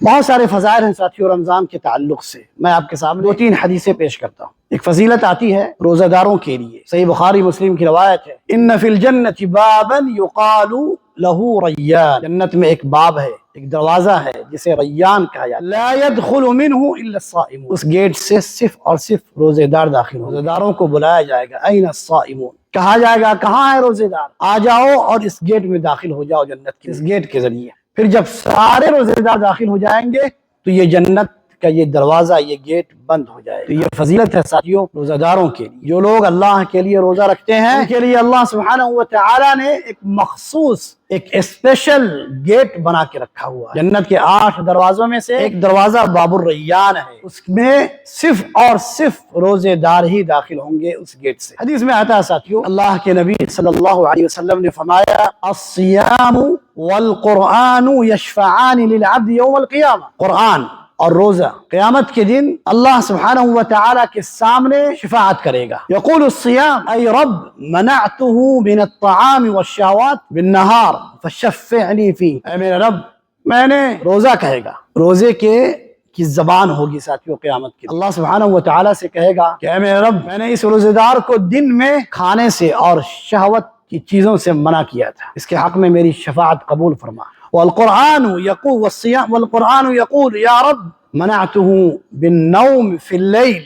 بہت سارے فضائل ہیں ساتھیوں رمضان کے تعلق سے، میں آپ کے سامنے 2-3 حدیثیں پیش کرتا ہوں۔ ایک فضیلت آتی ہے روزہ داروں کے لیے، صحیح بخاری مسلم کی روایت ہے، ان فی الجنۃ بابا یقال لہ ریان، جنت میں ایک باب ہے، ایک دروازہ ہے جسے ریان کہا جاتا ہے، لا يدخل منہ الا الصائمون، اس گیٹ سے صرف اور صرف روزے دار داخل ہوں۔ روزے داروں کو بلایا جائے گا، این الصائمون، کہا جائے گا کہاں ہے روزے دار، آ جاؤ اور اس گیٹ میں داخل ہو جاؤ جنت کے، اس گیٹ کے ذریعے۔ پھر جب سارے روزے دار داخل ہو جائیں گے تو یہ جنت کا یہ دروازہ، یہ گیٹ بند ہو جائے۔ تو یہ فضیلت ہے ساتھیوں روزہ داروں کے لیے، جو لوگ اللہ کے لیے روزہ رکھتے ہیں ان کے لیے اللہ سبحانہ و تعالی نے ایک مخصوص، ایک اسپیشل گیٹ بنا کے رکھا ہوا ہے۔ جنت کے 8 دروازوں میں سے ایک دروازہ باب الریان ہے، اس میں صرف اور صرف روزے دار ہی داخل ہوں گے اس گیٹ سے۔ حدیث میں آتا ہے ساتھیوں، اللہ کے نبی صلی اللہ علیہ وسلم نے فرمایا، الصیام والقرآن یشفعان للعبد یوم القیامہ، قرآن اور روزہ قیامت کے دن اللہ سبحانہ و تعالی کے سامنے شفاعت کرے گا۔ یقول الصیام ای رب منعته من الطعام والشہوات بالنہار فشفعنی فیہ، اے میرے رب، میں نے روزہ کہے گا، روزے کی زبان ہوگی ساتھیوں قیامت کے، اللہ سبحانہ و تعالی سے کہے گا کہ اے میرے رب، میں نے اس روزے دار کو دن میں کھانے سے اور شہوت کی چیزوں سے منع کیا تھا، اس کے حق میں میری شفاعت قبول فرما۔ والقرآن يقول والصيام والقرآن يقول يا رب منعته بالنوم في الليل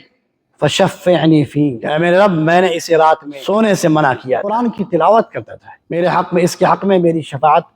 فشفعني فيه، اے میرے رب، میں نے اسے رات میں سونے سے منع کیا، قرآن کی تلاوت کرتا تھا، میرے حق میں، اس کے حق میں میری شفاعت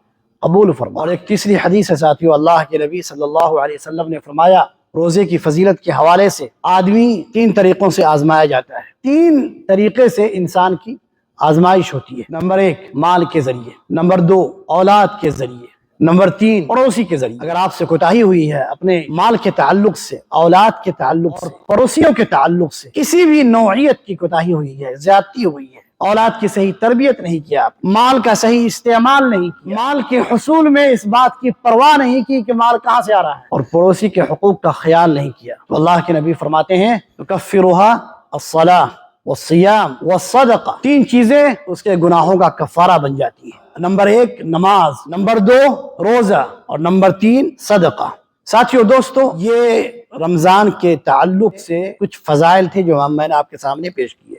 قبول فرما۔ اور ایک تیسری حدیث ہے ساتھیوں، اللہ کے نبی صلی اللہ علیہ وسلم نے فرمایا، روزے کی فضیلت کے حوالے سے آدمی 3 طریقوں سے آزمایا جاتا ہے، 3 طریقے سے انسان کی آزمائش ہوتی ہے۔ نمبر 1 مال کے ذریعے، نمبر 2 اولاد کے ذریعے، نمبر 3 پڑوسی کے ذریعے۔ اگر آپ سے کوتاہی ہوئی ہے اپنے مال کے تعلق سے، اولاد کے تعلق سے، پڑوسیوں کے تعلق سے، کسی بھی نوعیت کی کوتاہی ہوئی ہے، زیادتی ہوئی ہے، اولاد کی صحیح تربیت نہیں کیا، مال کا صحیح استعمال نہیں کیا، مال کے حصول میں اس بات کی پرواہ نہیں کی کہ مال کہاں سے آ رہا ہے، اور پڑوسی کے حقوق کا خیال نہیں کیا، تو اللہ کے نبی فرماتے ہیں تکفرها الصلاۃ والصیام والصدقہ، 3 چیزیں اس کے گناہوں کا کفارہ بن جاتی ہیں۔ نمبر 1 نماز، نمبر 2 روزہ، اور نمبر 3 صدقہ۔ ساتھیو دوستو، یہ رمضان کے تعلق سے کچھ فضائل تھے جو میں نے آپ کے سامنے پیش کیے۔